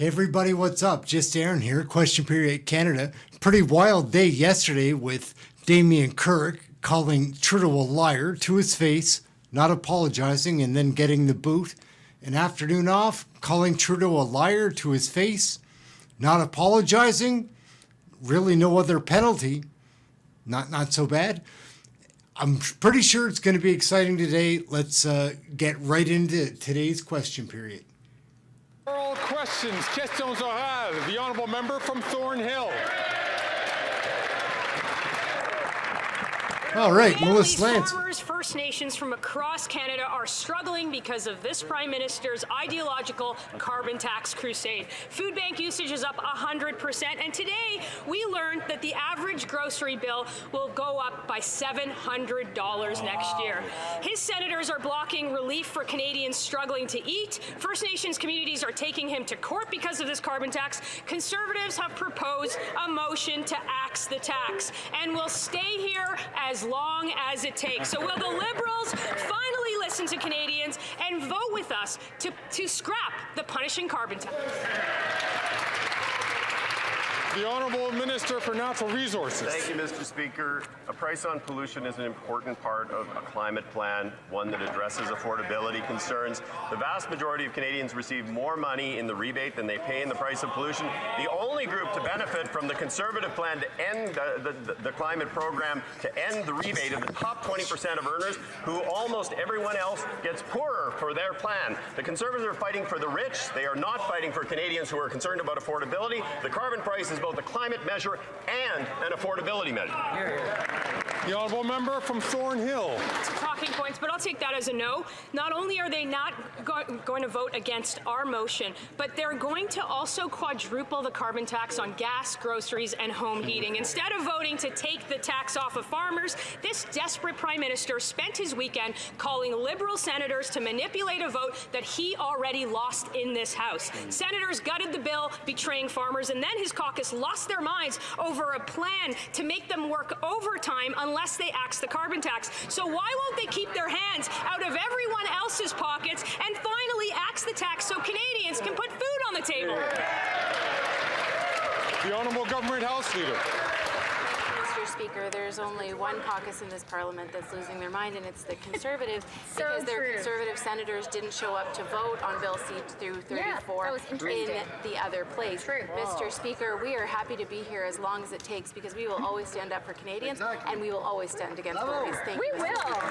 Hey everybody, what's up? Just Ehren here, Question Period Canada. Pretty wild day yesterday with Damien Kirk calling Trudeau a liar to his face, not apologizing and then getting the boot. An afternoon off, calling Trudeau a liar to his face, not apologizing, really no other penalty. Not so bad. I'm pretty sure it's going to be exciting today. Let's get right into today's question period. Oral questions, questions orales. The honourable member from Thornhill. All right, Families, Melissa Lance. farmers, First Nations from across Canada are struggling because of this Prime Minister's ideological carbon tax crusade. Food bank usage is up 100%, and today we learned that the average grocery bill will go up by $700 next year. His senators are blocking relief for Canadians struggling to eat. First Nations communities are taking him to court because of this carbon tax. Conservatives have proposed a motion to axe the tax, and will stay here as long as it takes. So will the Liberals finally listen to Canadians and vote with us to scrap the punishing carbon tax? The Honourable Minister for Natural Resources. Thank you, Mr. Speaker. A price on pollution is an important part of a climate plan, one that addresses affordability concerns. The vast majority of Canadians receive more money in the rebate than they pay in the price of pollution. The only group to benefit from the Conservative plan to end the climate program, to end the rebate, of the top 20% of earners, who almost everyone else gets poorer for their plan. The Conservatives are fighting for the rich. They are not fighting for Canadians who are concerned about affordability. The carbon price is both a climate measure and an affordability measure. The honourable member from Thornhill. Some talking points, but I'll take that as a no. Not only are they not going to vote against our motion, but they're going to also quadruple the carbon tax on gas, groceries, and home heating. Instead of voting to take the tax off of farmers, this desperate Prime Minister spent his weekend calling Liberal senators to manipulate a vote that he already lost in this House. Senators gutted the bill, betraying farmers, and then his caucus lost their minds over a plan to make them work overtime unless they axe the carbon tax. So why won't they keep their hands out of everyone else's pockets and finally axe the tax so Canadians can put food on the table? The Honourable Government House Leader. Mr. Speaker, there's only one caucus in this Parliament that's losing their mind, and it's the Conservatives, because their Conservative senators didn't show up to vote on Bill C-34 in the other place. Mr. Speaker, we are happy to be here as long as it takes, because we will always stand up for Canadians, and we will always stand against bullies. Thank you. We will.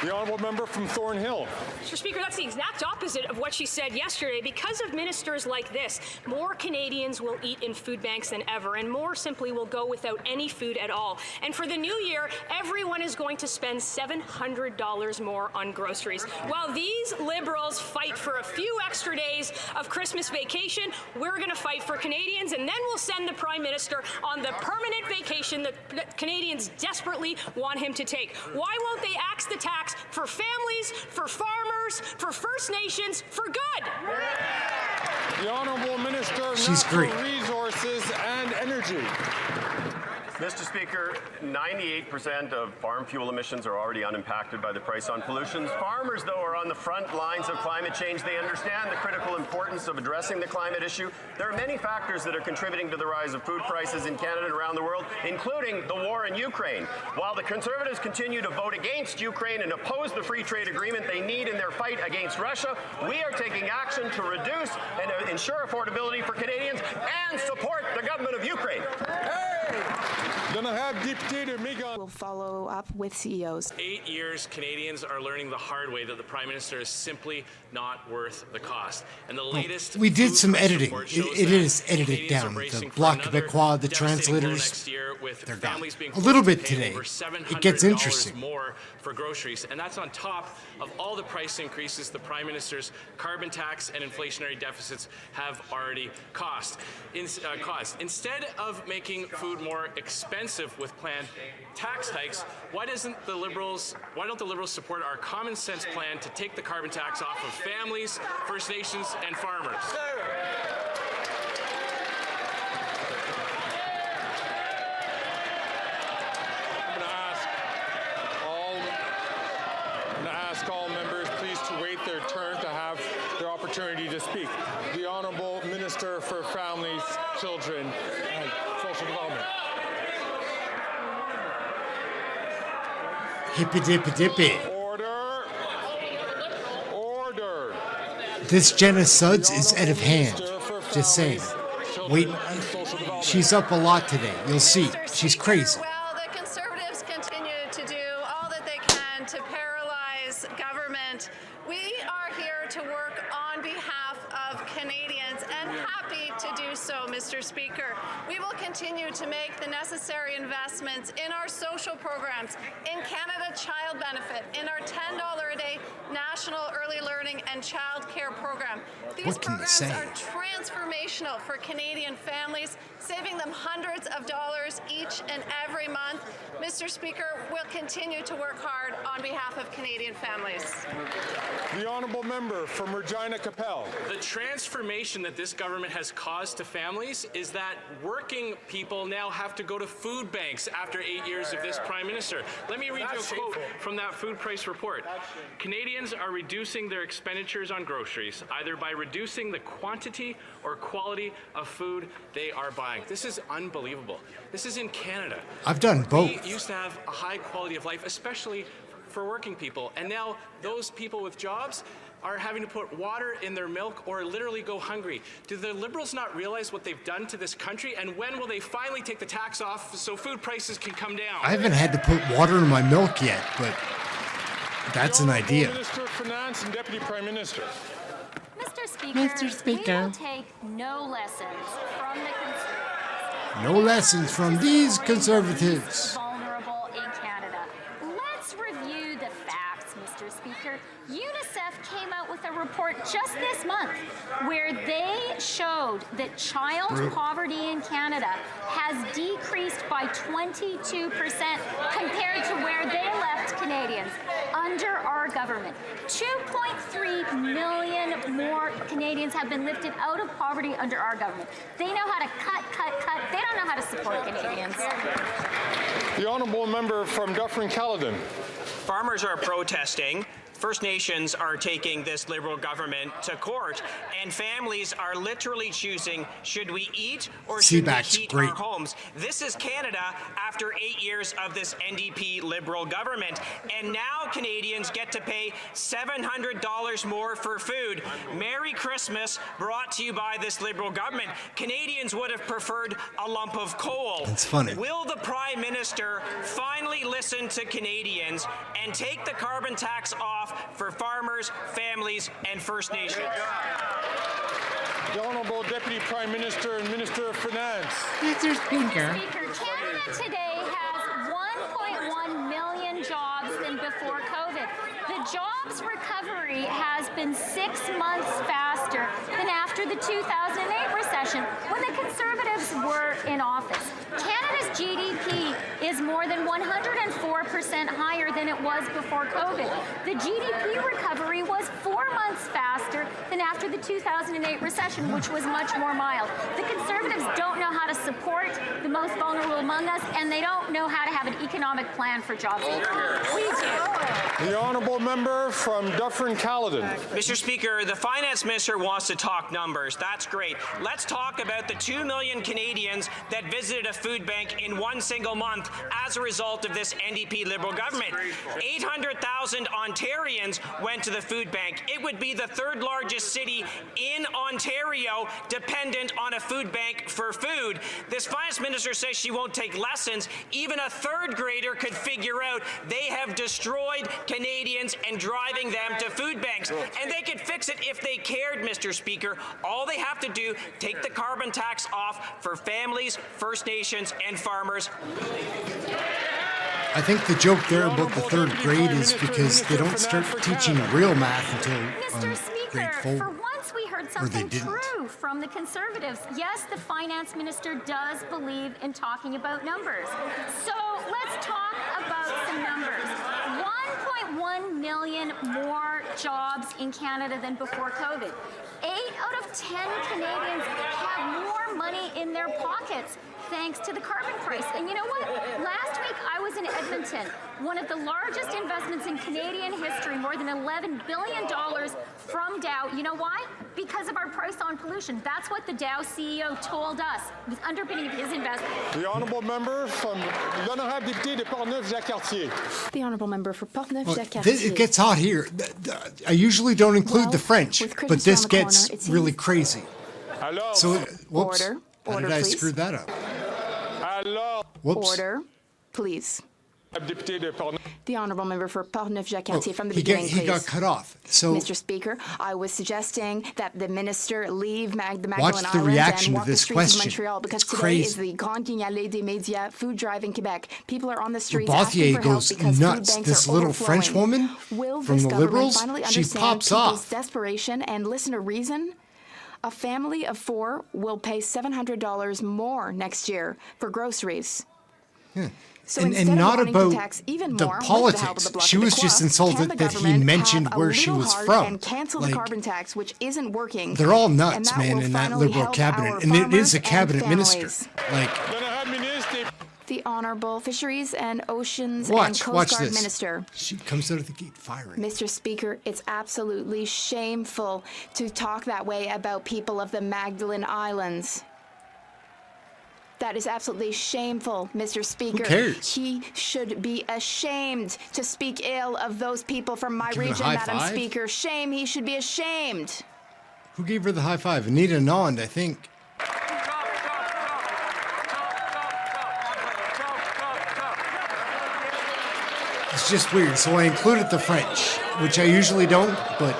The honourable member from Thornhill. Mr. Speaker, that's the exact opposite of what she said yesterday. Because of ministers like this, more Canadians will eat in food banks than ever, and more simply will go without any food at all. And for the new year, everyone is going to spend $700 more on groceries. While these Liberals fight for a few extra days of Christmas vacation, we're going to fight for Canadians, and then we'll send the Prime Minister on the permanent vacation that Canadians desperately want him to take. Why won't they axe the tax for families, for farmers, for First Nations, for good? The Honourable Minister of She's Natural great. Resources and Energy. Mr. Speaker, 98% of farm fuel emissions are already unimpacted by the price on pollution. Farmers, though, are on the front lines of climate change. They understand the critical importance of addressing the climate issue. There are many factors that are contributing to the rise of food prices in Canada and around the world, including the war in Ukraine. While the Conservatives continue to vote against Ukraine and oppose the free trade agreement they need in their fight against Russia, we are taking action to reduce and ensure affordability for Canadians and support the government of Ukraine. We'll follow up with CEOs. 8 years, Canadians are learning the hard way that the Prime Minister is simply not worth the cost. And the latest We did food some price editing. report shows It that is edited Canadians down. are bracing The for Bloc another Québécois, the devastating blow translators, next year, with they're done. families being A little forced bit to pay today. over It gets $700 interesting. more for groceries, and that's on top of all the price increases the Prime Minister's carbon tax and inflationary deficits have already caused. Instead of making food more expensive with planned tax hikes, why don't the Liberals support our common sense plan to take the carbon tax off of families, First Nations, and farmers? I'm going to ask all members please to wait their turn to have their opportunity opportunity to speak. The Honourable Minister for Families, Children and Social Development. Hippy dippy dippy. Order. Order. This Jenna Suds is out of hand. Minister for Just saying. Families, Wait, Children and Social Development. she's up a lot today. You'll see. She's crazy. Well, the Conservatives continue to do all that they can to paralyze government. We are here to work on behalf of Canadians and happy to do so, Mr. Speaker. We will continue to make the necessary investments in our social programs, in Canada Child Benefit, in our $10 a day National Early Learning and Child Care Program. These What can you programs say? are transformational for Canadian families, saving them hundreds of dollars each and every month. Mr. Speaker, we'll continue to work hard on behalf of Canadian families. The Honourable Member from Regina Capel. The transformation that this government has caused to families is that working people now have to go to food banks after 8 years of this Prime Minister. Let me read you a quote from that food price report. Canadians are reducing their expenditures on groceries, either by reducing the quantity or quality of food they are buying. This is unbelievable. This is in Canada. I've done both. We used to have a high quality of life, especially for working people. And now those people with jobs are having to put water in their milk or literally go hungry. Do the Liberals not realize what they've done to this country? And when will they finally take the tax off so food prices can come down? I haven't had to put water in my milk yet, but that's an idea. Minister of Finance and Deputy Prime Minister. Mr. Speaker, we will take no lessons from the Conservatives. No lessons from these Conservatives. Vulnerable in Canada. Let's review the facts, Mr. Speaker. UNICEF came out with a report just this month where they showed that child poverty in Canada has decreased by 22% compared to where they left Canadians under our government. 2.3 million more Canadians have been lifted out of poverty under our government. They know how to cut. They don't know how to support Canadians. The Honourable Member from Dufferin-Caledon. Farmers are protesting. First Nations are taking this Liberal government to court, and families are literally choosing, should we eat or should we heat our homes? This is Canada after 8 years of this NDP Liberal government, and now Canadians get to pay $700 more for food. Merry Christmas, brought to you by this Liberal government. Canadians would have preferred a lump of coal. It's funny. Will the Prime Minister finally listen to Canadians and take the carbon tax off for farmers, families, and First Nations? The Honourable Deputy Prime Minister and Minister of Finance. Mr. Speaker, Canada today has 1.1 million jobs than before COVID. The jobs recovery has been 6 months faster than after the 2008 recession when the Conservatives were in office. Canada's GDP is more than 104% higher than it was before COVID. The GDP recovery was 4 months faster than after the 2008 recession, which was much more mild. The Conservatives don't know how to support the most vulnerable among us, and they don't know how to have an economic plan for jobs. We do. The Honourable Member from Dufferin-Caledon. Mr. Speaker, the Finance Minister wants to talk numbers. That's great. Let's talk about the 2 million Canadians that visited a food bank in one single month as a result of this NDP Liberal government. 800,000 Ontarians went to the food bank. It would be the third largest city in Ontario dependent on a food bank for food. This Finance Minister says she won't take lessons. Even a third grader could figure out they have destroyed Canadians and driving them to food banks. And they could fix it if they cared, Mr. Speaker. All they have to do, take the carbon tax off for families, First Nations, and farmers. I think the joke there about the third grade is because they don't start teaching real math until grade 4. For once we heard something true from the Conservatives. Yes, the Finance Minister does believe in talking about numbers. So let's talk about some numbers. 1.1 million more jobs in Canada than before COVID. 8 out of 10 Canadians have more money in their pockets thanks to the carbon price. And you know what? Last week I was in Edmonton, one of the largest investments in Canadian history, more than $11 billion from Dow. You know why? because of our price on pollution. That's what the Dow CEO told us. It was underpinning his investment. The honourable member from l'honorable député de Portneuf-Jacques-Cartier. The honourable member for Well, Portneuf-Jacques-Cartier. it gets hot here. I usually don't include Well, the French, with but Christmas this around the corner, gets it seems- really crazy. Alors, So, whoops. Order. How Order, did I please. screw that up? alors, Whoops. Order, please. député de Portneuf. The honourable member for Portneuf-Jacques-Cartier from the he beginning, he got please. cut off. So Mr. Speaker, I was suggesting that the minister leave the Watch Magdalen the Islands reaction and to walk this the streets question. of Montreal because It's today crazy. is the Grand Guignolé des Médias food drive in Quebec. People are on the streets Barthier asking for help goes because nuts. food banks This are little French overflowing. woman Will from this the government Liberals, finally she understand pops people's off. desperation and listen to reason? A family of 4 will pay $700 more next year for groceries. So And instead not of wanting about to tax even the more with the politics. help of the bloc She of the was just Croix, insulted can the that he government mentioned have a where she little was heart from. and cancel Like, the carbon tax, which isn't working. They're all and nuts, that man, will in that finally Liberal help cabinet. our And it is a farmers cabinet and minister. families. Like, L'honorable ministre. The Honourable Fisheries and Oceans and watch Coast Guard this. Minister. She comes out of the gate firing. Mr. Speaker, it's absolutely shameful to talk that way about people of the Magdalen Islands. That is absolutely shameful, Mr. Speaker. cares? He should be ashamed to speak ill of those people from my Give him a region, high Madam five? Speaker. Shame, he should be ashamed. Who gave her the high five? Anita Nond, I think. It's just weird. So I included the French, which I usually don't, but.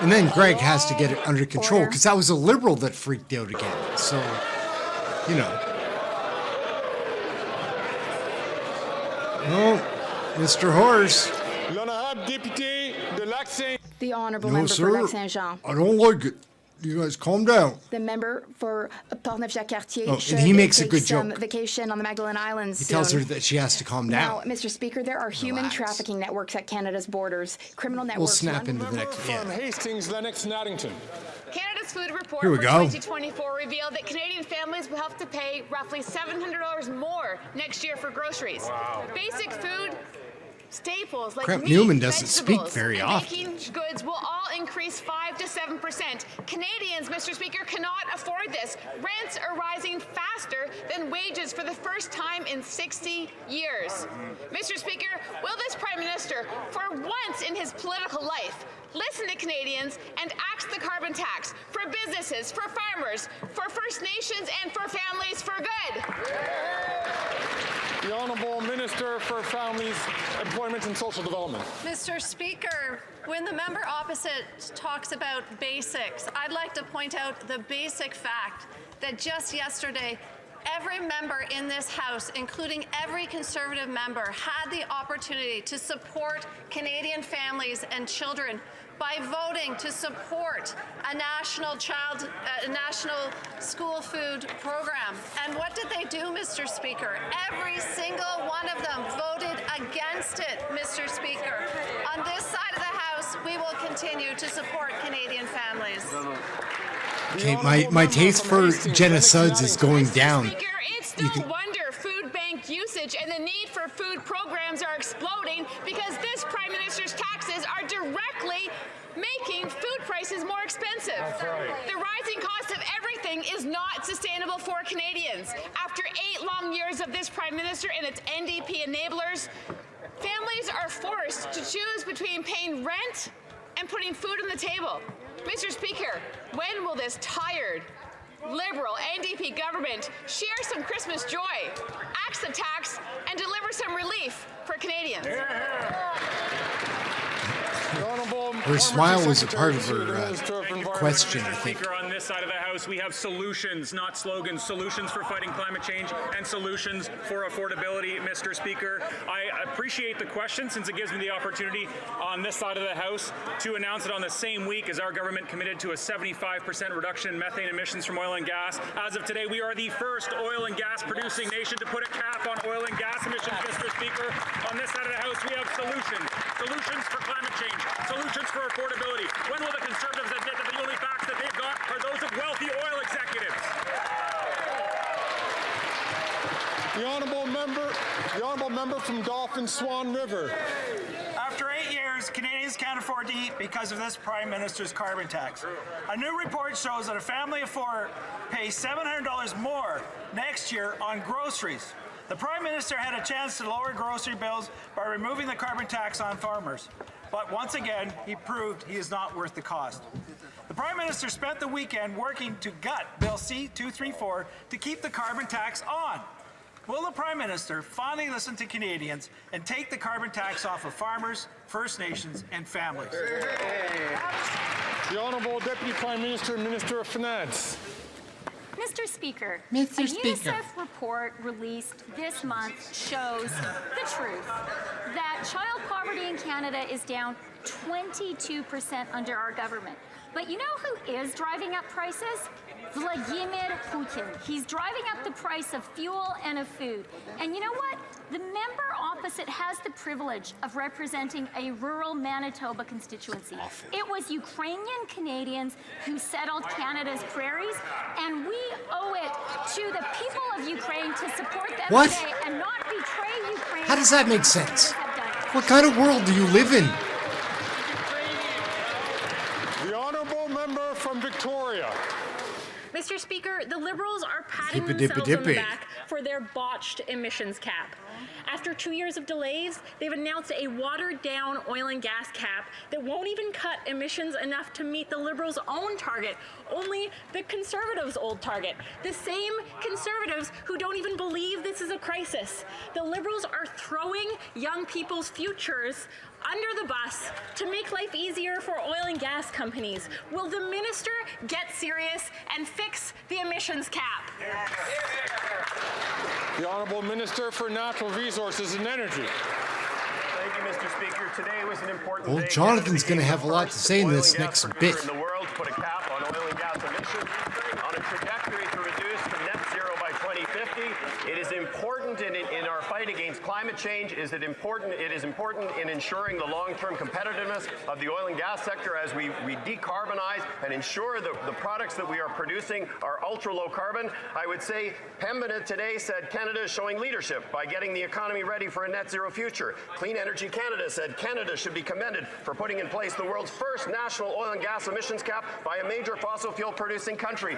And then Greg has to get it under control Order. because that was a Liberal that freaked out again. So, you know. Oh, Mr. Horse. L'honorable député de Lac-Saint. The Honourable No, Member for sir. Lac-Saint-Jean. I don't like it. You guys calm down. The member for Portneuf-Jacques-Cartier Oh, should and he makes a take good some joke. vacation on the Magdalen Islands He tells soon. her that she has to calm Now, down. Mr. Speaker, there are human Relax. trafficking networks at Canada's borders. Criminal We'll networks snap run- into the Member next. from Yeah. Hastings, Lennox, Nottington. Canada's food report Here we for go. 2024 revealed that Canadian families will have to pay roughly $700 more next year for groceries. Wow. Basic food staples like Crap, meat, Newman doesn't speak vegetables, very and often. baking goods will all increase 5 to 7%. Canadians, Mr. Speaker, cannot afford this. Rents are rising faster than wages for the first time in 60 years. Mr. Speaker, will this Prime Minister, for once in his political life, listen to Canadians and axe the carbon tax for businesses, for farmers, for First Nations, and for families for good? The Honourable Minister for Families, Employment and Social Development. Mr. Speaker, when the member opposite talks about basics, I'd like to point out the basic fact that just yesterday, every member in this House, including every Conservative member, had the opportunity to support Canadian families and children by voting to support a national school food program. And what did they do, Mr. Speaker? Every single one of them voted against it, Mr. Speaker. On this side of the House, we will continue to support Canadian families. Okay, my taste for Jenna Suds is going down. Speaker, it's no wonder food bank usage and the need for food programs are exploding because this Prime Minister's taxes are directly making food prices more expensive. The rising cost of everything is not sustainable for Canadians. After 8 long years of this Prime Minister and its NDP enablers, families are forced to choose between paying rent and putting food on the table. Mr. Speaker, when will this tired, Liberal NDP government share some Christmas joy, axe the tax, and deliver some relief for Canadians? Her smile was a part of her question, I think. Speaker, on this side of the House, we have solutions, not slogans. Solutions for fighting climate change and solutions for affordability, Mr. Speaker. I appreciate the question since it gives me the opportunity on this side of the House to announce it on the same week as our government committed to a 75% reduction in methane emissions from oil and gas. As of today, we are the first oil and gas producing nation to put a cap on oil and gas emissions, Mr. Speaker. On this side of the House, we have solutions. Solutions for climate change. Solutions for affordability. When will the Conservatives admit that the only facts that they've got are those of wealthy oil executives? The Honourable Member from Dauphin Swan River. After 8 years, Canadians Canadians can't afford to eat because of this Prime Minister's carbon tax. A new report shows that a family of four pays $700 more next year on groceries. The Prime Minister had a chance to lower grocery bills by removing the carbon tax on farmers. But once again, he proved he is not worth the cost. The Prime Minister spent the weekend working to gut Bill C-234 to keep the carbon tax on. Will the Prime Minister finally listen to Canadians and take the carbon tax off of farmers, First Nations, and families? The Honourable Deputy Prime Minister and Minister of Finance. Mr. Speaker, Mr. a Speaker. UNICEF report released this month shows the truth that child poverty in Canada is down 22% under our government. But you know who is driving up prices? Vladimir Putin. He's driving up the price of fuel and of food. And you know what? The member opposite has the privilege of representing a rural Manitoba constituency. It was Ukrainian Canadians who settled Canada's prairies, and we owe it to the people of Ukraine to support them What? today and not betray Ukraine. How does that make sense? What kind of world do you live in? The Honourable Member from Victoria. Mr. Speaker, the Liberals are patting Hippy-dippy themselves on the dippy. back for their botched emissions cap. After 2 years of delays, they've announced a watered-down oil and gas cap that won't even cut emissions enough to meet the Liberals' own target, only the Conservatives' old target. The same Conservatives who don't even believe this is a crisis. The Liberals are throwing young people's futures under the bus to make life easier for oil and gas companies. Will the minister get serious and fix the emissions cap? The Honourable Minister for Natural Resources and Energy. Thank you, Mr. Speaker. Today was an important Well, day. Jonathan's Canada going to have a lot to say in became the this first oil next and gas producer bit. in the world to put a cap on oil and gas emissions on a trajectory to reduce to net zero by 2050. It is important in our fight against climate change. It is important in ensuring the long-term competitiveness of the oil and gas sector as we decarbonize and ensure the products that we are producing are ultra-low carbon. I would say Pembina today said Canada is showing leadership by getting the economy ready for a net zero future. Clean Energy Canada said Canada should be commended for putting in place the world's first national oil and gas emissions cap by a major fossil fuel producing country.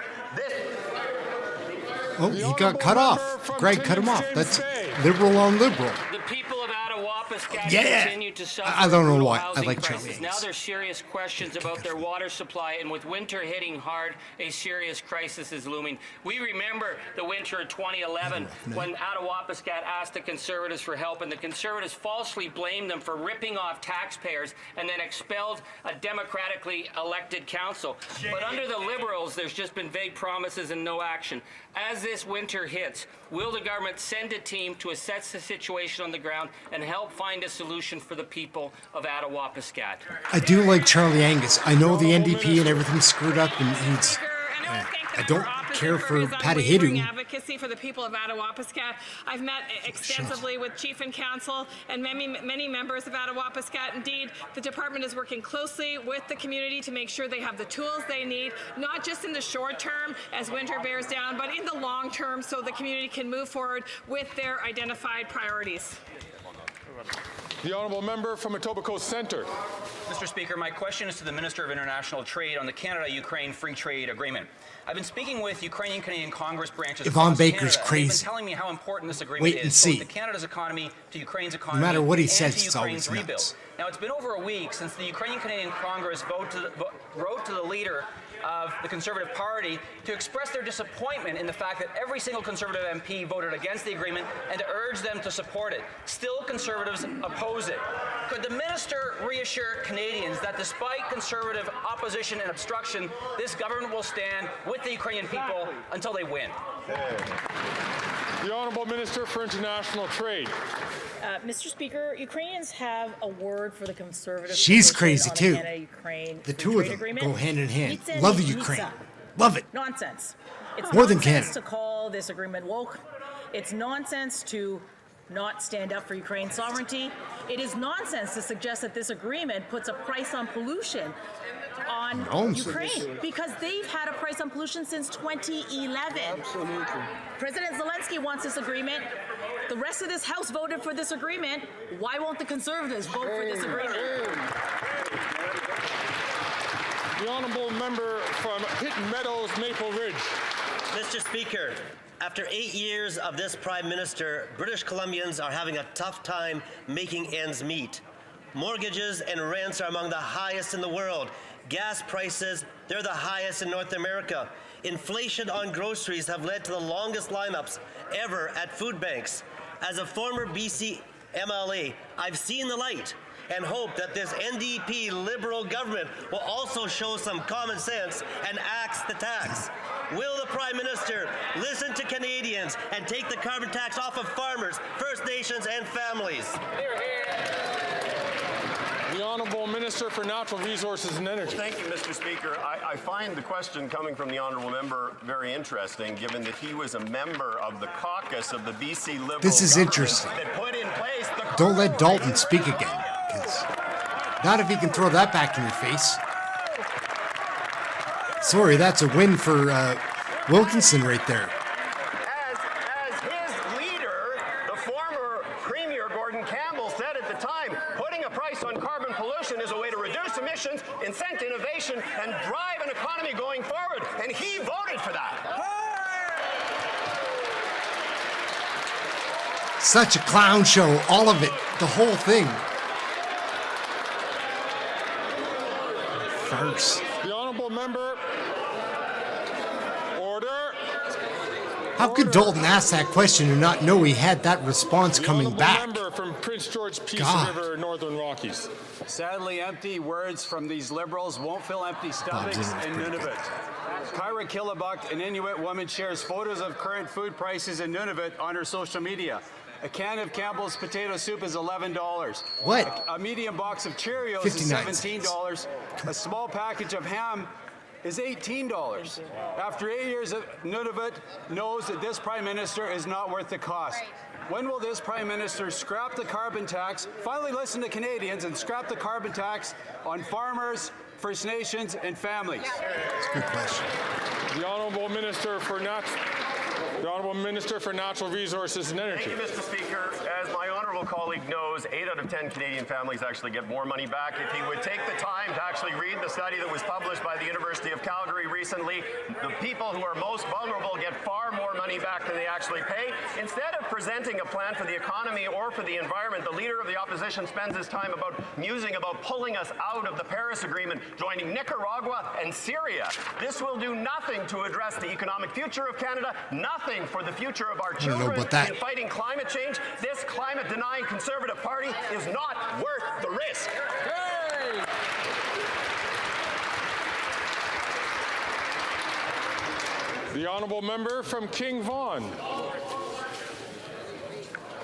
Oh, he got cut off. Greg cut him off. That's Liberal on Liberal. The people of Attawapiskat Yeah. continue to suffer. I don't know brutal why. I housing like crisis. Charlie Now Hayes. there's serious questions about their water supply, and with winter hitting hard, a serious crisis is looming. We remember the winter of 2011 when Attawapiskat asked the Conservatives for help, and the Conservatives falsely blamed them for ripping off taxpayers and then expelled a democratically elected council. But under the Liberals, there's just been vague promises and no action. As this winter hits, will the government send a team to assess the situation on the ground and help find a solution for the people of Attawapiskat? I do like Charlie Angus. I know the NDP and everything's screwed up, and he's. I don't care for Patahidu. Advocacy for the people of Attawapiskat. I've met extensively with Chief and Council and many members of Attawapiskat. Indeed, the department is working closely with the community to make sure they have the tools they need, not just in the short term as winter bears down, but in the long term so the community can move forward with their identified priorities. The Honourable Member from Etobicoke Centre. Mr. Speaker, my question is to the Minister of International Trade on the Canada-Ukraine Free Trade Agreement. I've been speaking with Ukrainian Canadian Congress branches Yvonne across Baker's Canada. crazy. They've been telling me how important this agreement Wait is and see. both to Canada's economy, to Ukraine's economy, matter what he and says, to it's Ukraine's always rebuild. nuts. Now, it's been over a week since the Ukrainian Canadian Congress wrote to the leader of the Conservative Party to express their disappointment in the fact that every single Conservative MP voted against the agreement and to urge them to support it. Still, Conservatives oppose it. Could the minister reassure Canadians that despite Conservative opposition and obstruction, this government will stand with the Ukrainian people until they win? The Honourable Minister for International Trade. Mr. Speaker, Ukrainians have a word for the Conservative. She's position crazy on too. the Canada-Ukraine The free two of trade them agreement. go hand in hand. It's Love the nitsa. Ukraine. Love it. Nonsense. It's More than nonsense Canada. to call this agreement woke. It's nonsense to not stand up for Ukraine's sovereignty. It is nonsense to suggest that this agreement puts a price on pollution on Nonsense. Ukraine, because they've had a price on pollution since 2011. Absolutely. President Zelensky wants this agreement. The rest of this House voted for this agreement. Why won't the Conservatives vote for this agreement? The honourable member from Pitt Meadows, Maple Ridge. Mr. Speaker, after 8 years of this Prime Minister, British Columbians are having a tough time making ends meet. Mortgages and rents are among the highest in the world. Gas prices, they're the highest in North America. Inflation on groceries have led to the longest lineups ever at food banks. As a former BC MLA, I've seen the light and hope that this NDP Liberal government will also show some common sense and axe the tax. Will the Prime Minister listen to Canadians and take the carbon tax off of farmers, First Nations and families? The Honourable Minister for Natural Resources and Energy. Thank you, Mr. Speaker. I find the question coming from the Honourable Member very interesting, given that he was a member of the caucus of the BC Liberal This is interesting. that put in place the Don't let Dalton speak again, because not if he can throw that back in your face. Sorry, that's a win for Wilkinson right there. As his leader, the former Premier Gordon Campbell said at the time, putting a price on carbon pollution is a way to reduce emissions, incent innovation, and drive an economy going forward. And he voted for that. Such a clown show, all of it, the whole thing. Farce. The Honourable Member. Order. How could Dalton ask that question and not know he had that response coming back? Member from Prince George Peace God. River, Northern Rockies. Sadly, empty words from these Liberals won't fill empty stomachs in Nunavut. Kyra Killabuk, an Inuit woman, shares photos of current food prices in Nunavut on her social media. A can of Campbell's potato soup is $11. What? A medium box of Cheerios 59 is $17. A small package of ham is $18. After 8 years, Nunavut knows that this Prime Minister is not worth the cost. When will this Prime Minister scrap the carbon tax, finally listen to Canadians, and scrap the carbon tax on farmers, First Nations, and families? That's a good question. The Honourable Minister for Natural Resources and Energy. Thank you, Mr. Speaker. As my honourable colleague knows, 8 out of 10 Canadian families actually get more money back. If he would take the time to actually read the study that was published by the University of Calgary recently, the people who are most vulnerable get far more money back than they actually pay. Instead of presenting a plan for the economy or for the environment, the Leader of the Opposition spends his time musing about pulling us out of the Paris Agreement, joining Nicaragua and Syria. This will do nothing to address the economic future of Canada, nothing for the future of our children in fighting climate change. This climate-denying Conservative Party is not worth the risk. Hey! The Honourable Member from King Vaughan.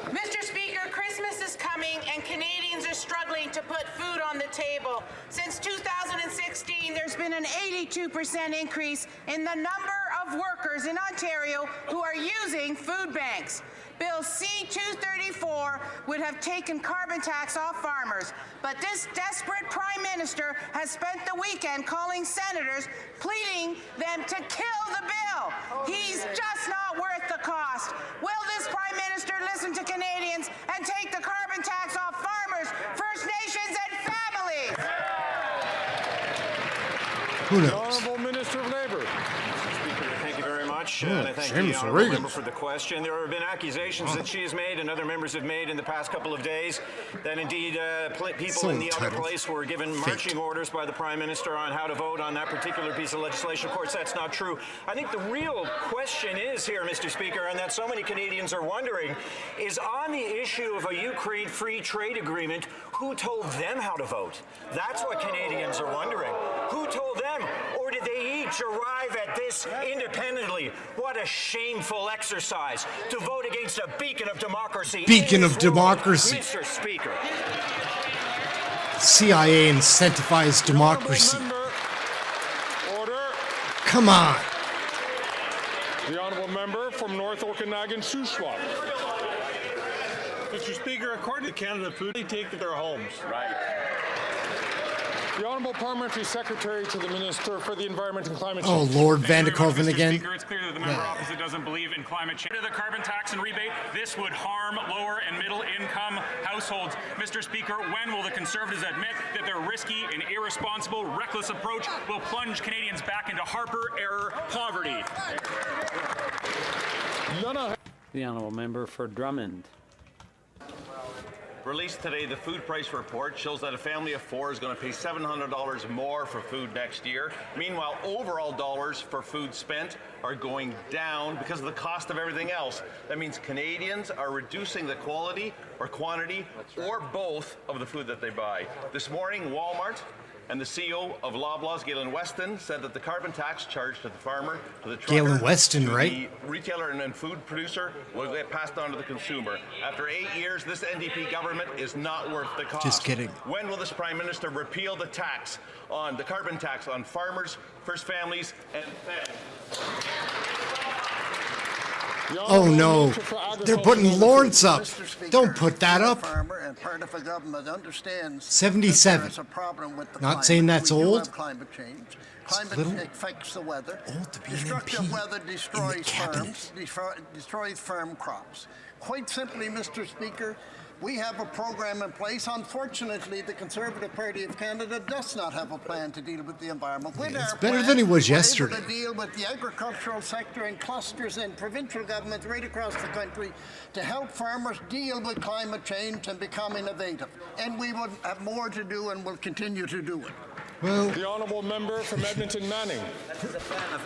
Mr. Speaker, Christmas is coming and Canadians are struggling to put food on the table. Since 2016, there's been an 82% increase in the number of workers in Ontario who are using food banks. Bill C-234 would have taken carbon tax off farmers, but this desperate Prime Minister has spent the weekend calling senators, pleading them to kill the bill. He's just not worth the cost. Will this Prime Minister listen to Canadians and take the carbon tax off farmers, First Nations and families? Who knows? The Honourable Minister of Labour. Thank you very much. And I thank the Honourable Member for the question. There have been accusations that she has made and other members have made in the past couple of days that indeed people in the other place were given marching orders by the Prime Minister on how to vote on that particular piece of legislation. Of course, that's not true. I think the real question is here, Mr. Speaker, and that so many Canadians are wondering, is on the issue of a Ukraine free trade agreement, who told them how to vote? That's what Canadians are wondering. Who told them? Or did they each arrive at this independently? What a shameful exercise to vote against a beacon of democracy. Beacon of democracy. Mr. Speaker. CIA incentivized democracy. Order. Come on. The Honourable Member from North Okanagan, Shuswap. Mr. Speaker, according to Canada Food, they take to their homes. Right. The Honourable Parliamentary Secretary to the Minister for the Environment and Climate Oh, Change. Lord Van de Koven again. Speaker, it's clear that the member opposite doesn't believe in climate change. The carbon tax and rebate, this would harm lower and middle income households. Mr. Speaker, when will the Conservatives admit that their risky and irresponsible, reckless approach will plunge Canadians back into Harper-era poverty? The honourable member for Drummond. Released today, the food price report shows that a family of four is going to pay $700 more for food next year. Meanwhile, overall dollars for food spent are going down because of the cost of everything else. That means Canadians are reducing the quality or quantity or both of the food that they buy. This morning, Walmart and the CEO of Loblaws, Galen Weston, said that the carbon tax charged to the farmer, to the trucker, Galen Weston, to right? the retailer and food producer will get passed on to the consumer. After 8 years, this NDP government is not worth the cost. Just kidding. When will this Prime Minister repeal the tax on the carbon tax on farmers, first families, and families? Oh no, they're putting Lawrence up. Don't put that up. Farmer and part of a government understands 77. There's a problem with the Not climate. saying that's We do old. have climate change. Climate little affects the weather. Old to be an Destructive MP weather in the destroys cabinet. farms, destroys farm crops. Quite simply, Mr. Speaker, we have a program in place. Unfortunately, the Conservative Party of Canada does not have a plan to deal with the environment. With It's our better plan, than he was we're yesterday. able to deal with the agricultural sector and clusters and provincial governments right across the country to help farmers deal with climate change and become innovative. And we will have more to do and will continue to do it. Well, the Honourable Member from Edmonton Manning.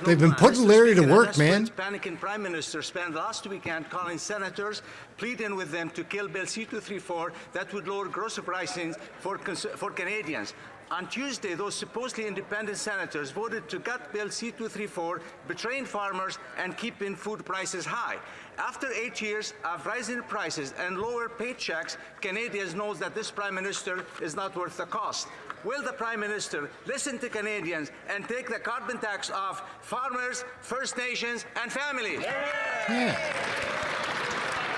They've been putting Larry to work, man. Panicking Prime Minister spent last weekend calling senators, pleading with them to kill Bill C-234 that would lower grocery pricing for Canadians. On Tuesday, those supposedly independent senators voted to gut Bill C-234, betraying farmers and keeping food prices high. After 8 years of rising prices and lower paychecks, Canadians know that this Prime Minister is not worth the cost. Will the Prime Minister listen to Canadians and take the carbon tax off farmers, First Nations, and families?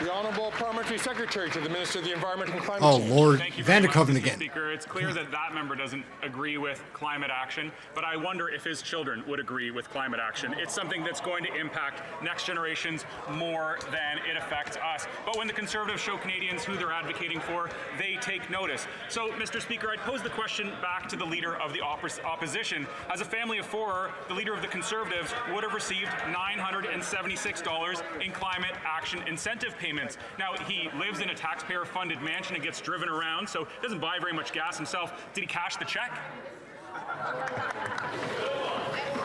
The Honourable Parliamentary Secretary to the Minister of the Environment and Climate Oh, Change. Lord. Thank you Van very de much, Koven Mr. again. Speaker, it's clear that that member doesn't agree with climate action, but I wonder if his children would agree with climate action. It's something that's going to impact next generations more than it affects us. But when the Conservatives show Canadians who they're advocating for, they take notice. So, Mr. Speaker, I'd pose the question back to the Leader of the Opposition. As a family of four, the Leader of the Conservatives would have received $976 in climate action incentive payments. Now, he lives in a taxpayer-funded mansion and gets driven around, so doesn't buy very much gas himself. Did he cash the check?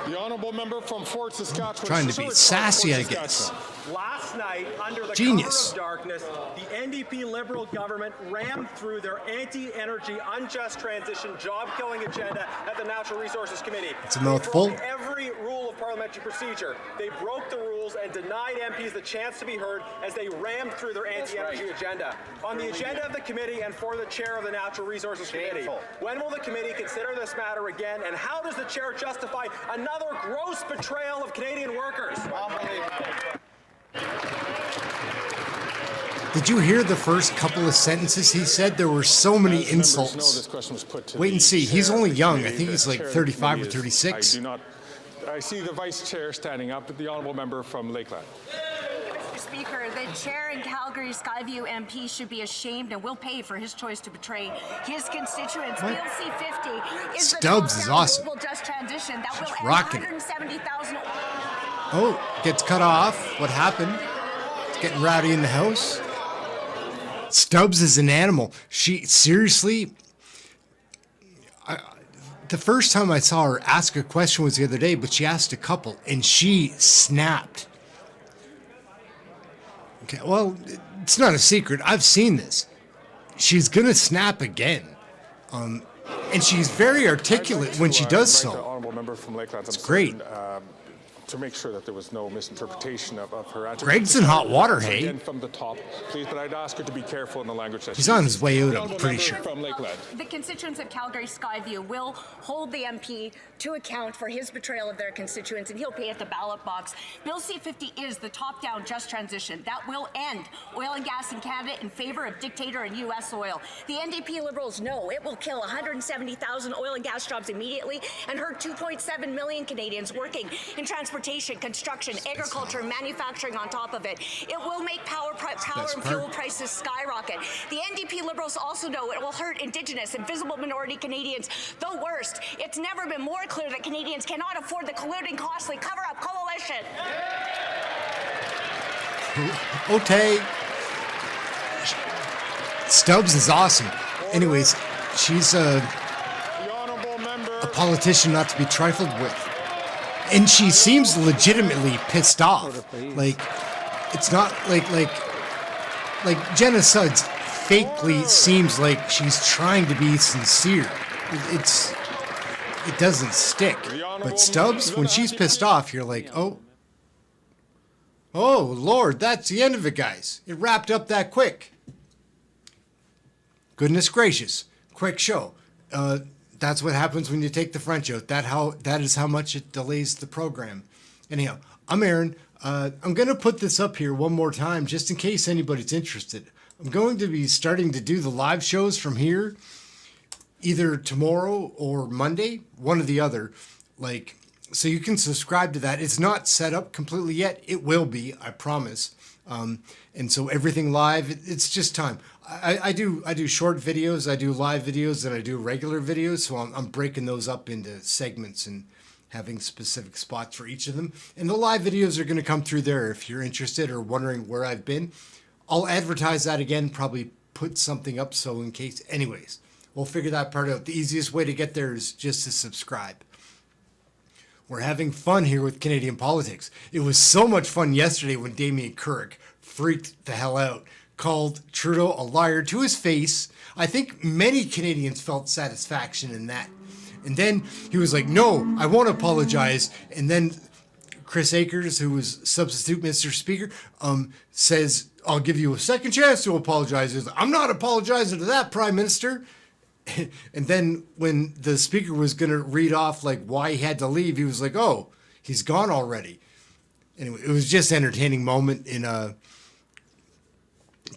The Honourable Member from Fort Saskatchewan. Trying to be sassy, I guess. Last night, under the Genius. cover of darkness, the NDP Liberal government rammed through their anti-energy, unjust transition, job-killing agenda at the Natural Resources Committee. It's a mouthful. They broke every rule of parliamentary procedure. They broke the rules and denied MPs the chance to be heard as they rammed through their anti-energy agenda. On the agenda of the committee and for the chair of the Natural Resources Committee, when will the committee consider this matter again, and how does the chair justify another gross betrayal of Canadian workers? Did you hear the first couple of sentences he said? There were so many insults. This question was put to Wait and the see. He's chair only of the young. I committee. think he's The like chair of the 35 or committee is- 36. I see the Vice Chair standing up, the Honourable Member from Lakeland. Mr. Speaker, the chair in Calgary Skyview MP should be ashamed and will pay for his choice to betray his constituents. What? Bill C-50 is Stubbs the is awesome. global just transition that will add rocking it. 170,000. Oh, gets cut off. What happened? It's getting rowdy in the house. Stubbs is an animal. She seriously. The first time I saw her ask a question was the other day, but she asked a couple, and she snapped. Okay, well, it's not a secret. I've seen this. She's gonna snap again, and she's very articulate when she does The so. Honourable Member from Lakeland. It's great. to make sure that there was no misinterpretation of her answer. Greg's in hot water, hey? Again from the top, please, but I'd ask her to be careful in the language that He's on his way out, I'm pretty sure. From Lakeland. The constituents of Calgary Skyview will hold the MP to account for his betrayal of their constituents, and he'll pay at the ballot box. Bill C-50 is the top-down just transition that will end oil and gas in Canada in favor of dictator and U.S. oil. The NDP Liberals know it will kill 170,000 oil and gas jobs immediately and hurt 2.7 million Canadians working in transportation, construction, agriculture, manufacturing on top of it. It will make power and fuel prices skyrocket. The NDP Liberals also know it will hurt Indigenous and visible minority Canadians. The worst, it's never been more clear that Canadians cannot afford the colluding, costly cover-up coalition. Okay. Stubbs is awesome. Anyways, she's a politician not to be trifled with. And she seems legitimately pissed off. Like, it's not like Jenna Sudds fakely seems like she's trying to be sincere. It doesn't stick. But Stubbs, when she's pissed off, you're like, oh, Lord, that's the end of it, guys. It wrapped up that quick. Goodness gracious, quick show. That's what happens when you take the French out. That is how much it delays the program. Anyhow, I'm Ehren. I'm going to put this up here one more time just in case anybody's interested. I'm going to be starting to do the live shows from here either tomorrow or Monday, one or the other. So you can subscribe to that. It's not set up completely yet. It will be, I promise. And so everything live, it's just time. I do short videos, I do live videos, and I do regular videos. So I'm breaking those up into segments and having specific spots for each of them. And the live videos are going to come through there if you're interested or wondering where I've been. I'll advertise that again, probably put something up so in case. Anyways, we'll figure that part out. The easiest way to get there is just to subscribe. We're having fun here with Canadian politics. It was so much fun yesterday when Damien Kirk freaked the hell out, called Trudeau a liar to his face. I think many Canadians felt satisfaction in that. And then he was like, no, I won't apologize. And then Chris Akers, who was substitute Mr. Speaker, says, I'll give you a second chance to apologize. He was like, I'm not apologizing to that, Prime Minister. And then when the speaker was going to read off why he had to leave, he was like, oh, he's gone already. Anyway, it was just an entertaining moment in a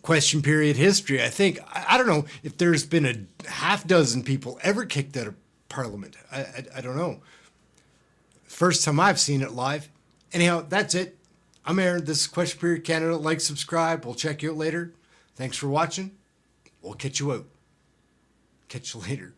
question period history. I think, I don't know if there's been a half dozen people ever kicked out of Parliament. I don't know. First time I've seen it live. Anyhow, that's it. I'm Ehren. This is Question Period Canada. Like, subscribe. We'll check you out later. Thanks for watching. We'll catch you out. Catch you later.